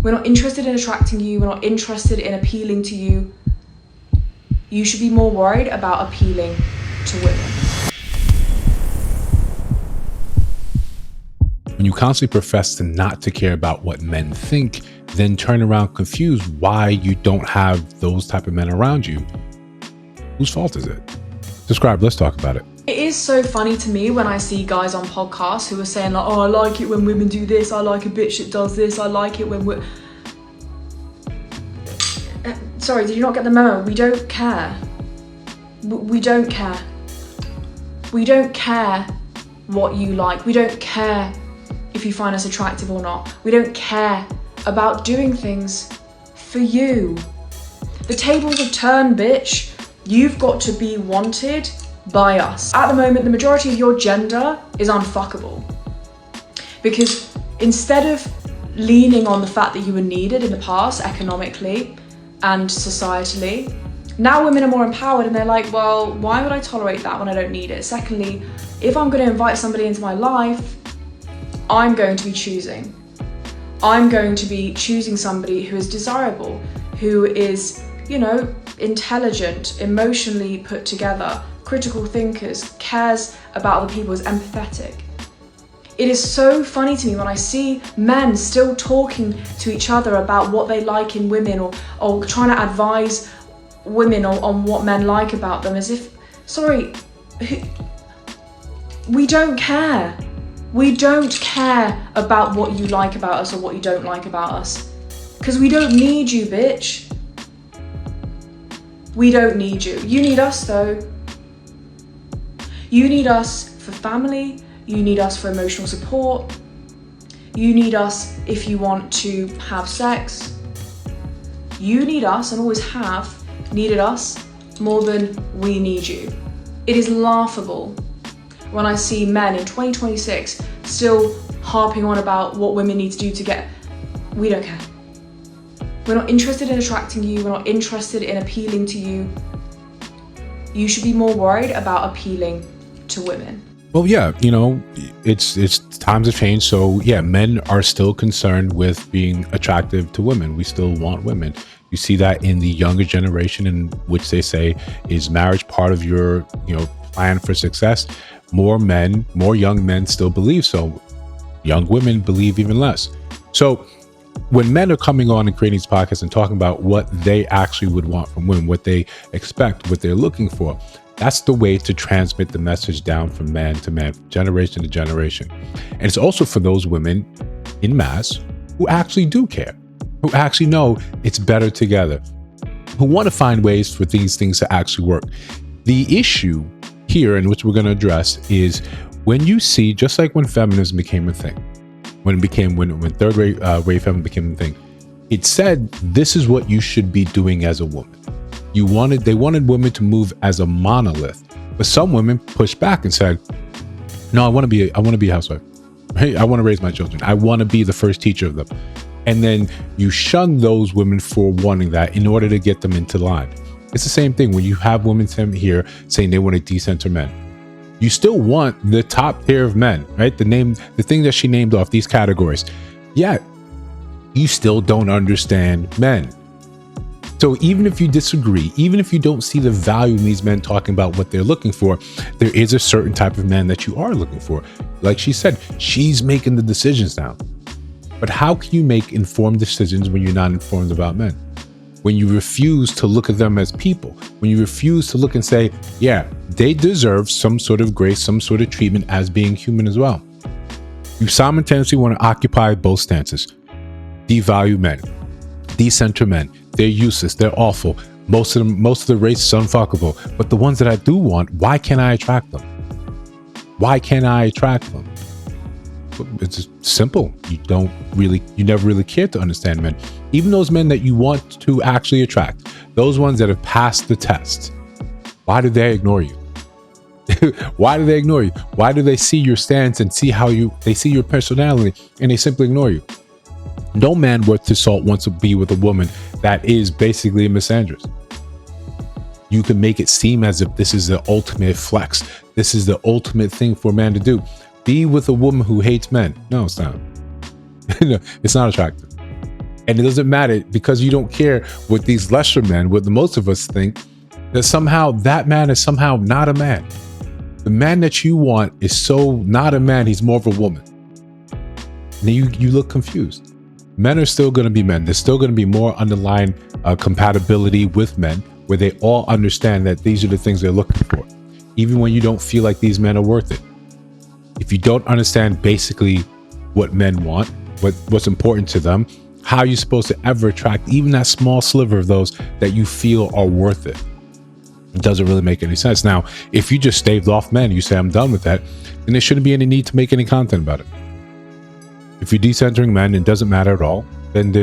We're not interested in attracting you. We're not interested in appealing to you. You should be more worried about appealing to women. When you constantly profess to not to care about what men think, then turn around confused why you don't have those type of men around you, whose fault is it? Describe, let's talk about it. It is so funny to me when I see guys on podcasts who are saying like, oh, I like it when women do this, I like a bitch that does this, I like it when Sorry, did you not get the memo? We don't care. We don't care. We don't care what you like. We don't care if you find us attractive or not. We don't care about doing things for you. The tables have turned, bitch. You've got to be wanted by us. At the moment, the majority of your gender is unfuckable. Because instead of leaning on the fact that you were needed in the past, economically and societally, now women are more empowered and they're like, well, why would I tolerate that when I don't need it? Secondly, if I'm going to invite somebody into my life, I'm going to be choosing. I'm going to be choosing somebody who is desirable, who is, you know, intelligent, emotionally put together, critical thinkers, cares about other people, is empathetic. It is so funny to me when I see men still talking to each other about what they like in women, or trying to advise women on what men like about them, as if, sorry, we don't care. We don't care about what you like about us or what you don't like about us. Because we don't need you, bitch. We don't need you. You need us though. You need us for family. You need us for emotional support. You need us if you want to have sex. You need us, and always have needed us more than we need you. It is laughable when I see men in 2026 still harping on about what women need to do to get. We don't care. We're not interested in attracting you. We're not interested in appealing to you. You should be more worried about appealing to women. Well, yeah, you know, it's times have changed. So yeah, men are still concerned with being attractive to women. We still want women. You see that in the younger generation, in which they say, is marriage part of your, you know, plan for success? More young men still believe so. Young women believe even less. So when men are coming on and creating these podcasts and talking about what they actually would want from women, what they expect, what they're looking for, that's the way to transmit the message down from man to man, generation to generation. And it's also for those women in mass who actually do care, who actually know it's better together, who want to find ways for these things to actually work. The issue here, in which we're going to address, is when you see, just like when feminism became a thing, when third wave feminism became a thing, it said this is what you should be doing as a woman. They wanted women to move as a monolith, but some women pushed back and said, no, I want to be a housewife. Hey, I want to raise my children. I want to be the first teacher of them. And then you shun those women for wanting that in order to get them into line. It's the same thing when you have women here saying they want to decenter men. You still want the top tier of men, right? The thing that she named off, these categories. Yet you still don't understand men. So even if you disagree, even if you don't see the value in these men talking about what they're looking for, there is a certain type of man that you are looking for. Like she said, she's making the decisions now. But how can you make informed decisions when you're not informed about men? When you refuse to look at them as people, when you refuse to look and say, yeah, they deserve some sort of grace, some sort of treatment as being human as well. You simultaneously want to occupy both stances. Devalue men, decenter men. They're useless. They're awful. Most of the race is unfuckable. But the ones that I do want, why can't I attract them? Why can't I attract them? It's simple. You never really care to understand men. Even those men that you want to actually attract, those ones that have passed the test, why do they ignore you? Why do they ignore you? Why do they see your stance and they see your personality and they simply ignore you? No man worth his salt wants to be with a woman that is basically a misandrist. You can make it seem as if this is the ultimate flex. This is the ultimate thing for a man to do. Be with a woman who hates men. No, it's not. No, it's not attractive. And it doesn't matter because you don't care what these lesser men, what the most of us think, that somehow that man is somehow not a man. The man that you want is so not a man, he's more of a woman. And then you look confused. Men are still going to be men. There's still going to be more underlying compatibility with men where they all understand that these are the things they're looking for. Even when you don't feel like these men are worth it. If you don't understand basically what men want, what's important to them, how you're supposed to ever attract even that small sliver of those that you feel are worth it. It doesn't really make any sense. Now, if you just staved off men, you say, I'm done with that, then there shouldn't be any need to make any content about it. If you're decentering men, it doesn't matter at all, then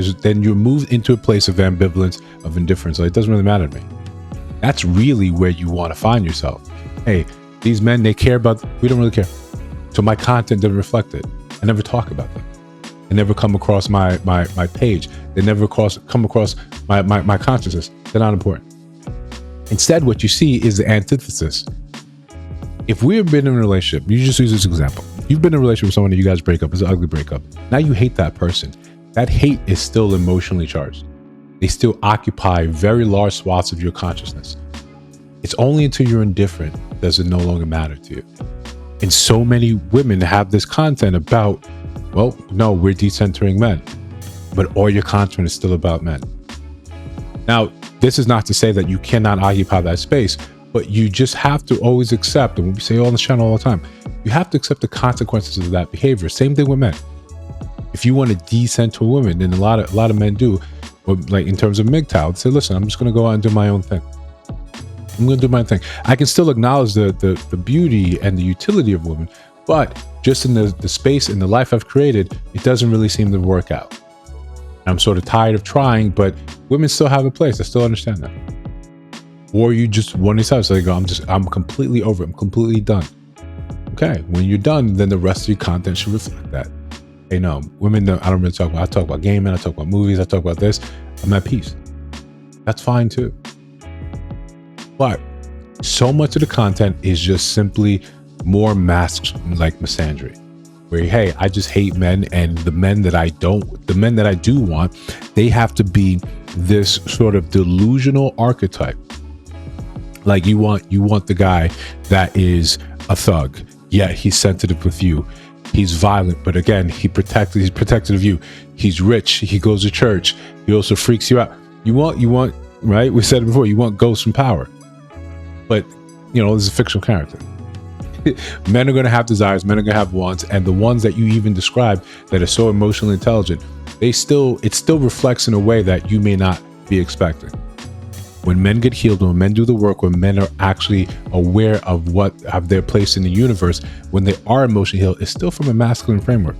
you're moved into a place of ambivalence, of indifference. Like, it doesn't really matter to me. That's really where you want to find yourself. Hey, these men, they care about, we don't really care. So my content doesn't reflect it. I never talk about them. They never come across my page. They never come across my consciousness. They're not important. Instead, what you see is the antithesis. If we've been in a relationship, you just use this example. You've been in a relationship with someone and you guys break up. It's an ugly breakup. Now you hate that person. That hate is still emotionally charged. They still occupy very large swaths of your consciousness. It's only until you're indifferent does it no longer matter to you. And so many women have this content about, well, no, we're decentering men, but all your content is still about men. Now, this is not to say that you cannot occupy that space, but you just have to always accept, and we say on this channel all the time, you have to accept the consequences of that behavior. Same thing with men. If you want to decenter a woman, and a lot of men do, like in terms of MGTOW, say, listen, I'm just going to go out and do my own thing. I'm going to do my thing. I can still acknowledge the beauty and the utility of women, but just in the space and the life I've created, it doesn't really seem to work out. I'm sort of tired of trying, but women still have a place. I still understand that. Or you just want to decide, so you go, I'm completely over it. I'm completely done. Okay, when you're done, then the rest of your content should reflect that. Hey, no, women, I don't really talk about. I talk about gaming. I talk about movies. I talk about this. I'm at peace. That's fine too. But so much of the content is just simply more masks like misandry. Where, hey, I just hate men, and the men that I do want, they have to be this sort of delusional archetype. Like you want the guy that is a thug, yet he's sensitive with you. He's violent, but again, he's protective of you. He's rich. He goes to church. He also freaks you out. You want, right? We said it before. You want ghosts from power, but this is a fictional character. Men are going to have desires, men are going to have wants, and the ones that you even describe that are so emotionally intelligent, it still reflects in a way that you may not be expecting. When men get healed, when men do the work, when men are actually aware of what have their place in the universe, when they are emotionally healed, it's still from a masculine framework.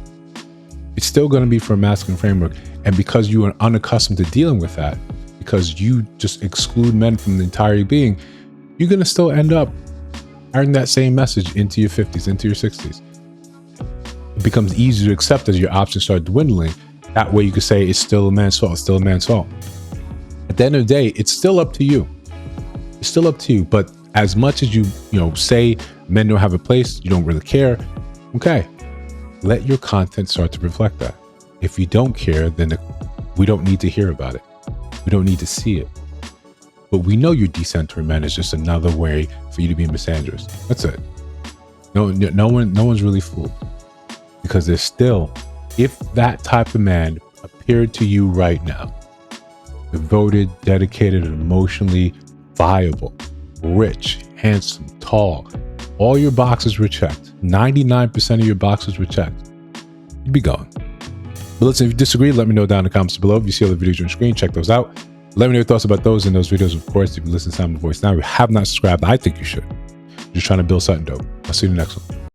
It's still going to be from a masculine framework. And because you are unaccustomed to dealing with that, because you just exclude men from the entire being, you're going to still end up carrying that same message into your 50s, into your 60s. It becomes easier to accept as your options start dwindling. That way you can say it's still a man's fault, it's still a man's fault. At the end of the day, it's still up to you. It's still up to you. But as much as you say men don't have a place, you don't really care, okay, let your content start to reflect that. If you don't care, then we don't need to hear about it. We don't need to see it. But we know your decentering men is just another way for you to be misandrous. That's it. No one's really fooled. Because there's still, if that type of man appeared to you right now, devoted, dedicated, and emotionally viable, rich, handsome, tall, all your boxes were checked, 99% of your boxes were checked, you'd be gone. But listen, if you disagree, let me know down in the comments below. If you see all the videos on screen, check those out. Let me know your thoughts about those in those videos. Of course, if you listen to Sound of Voice now, if you have not subscribed, I think you should. Just trying to build something dope. I'll see you in the next one.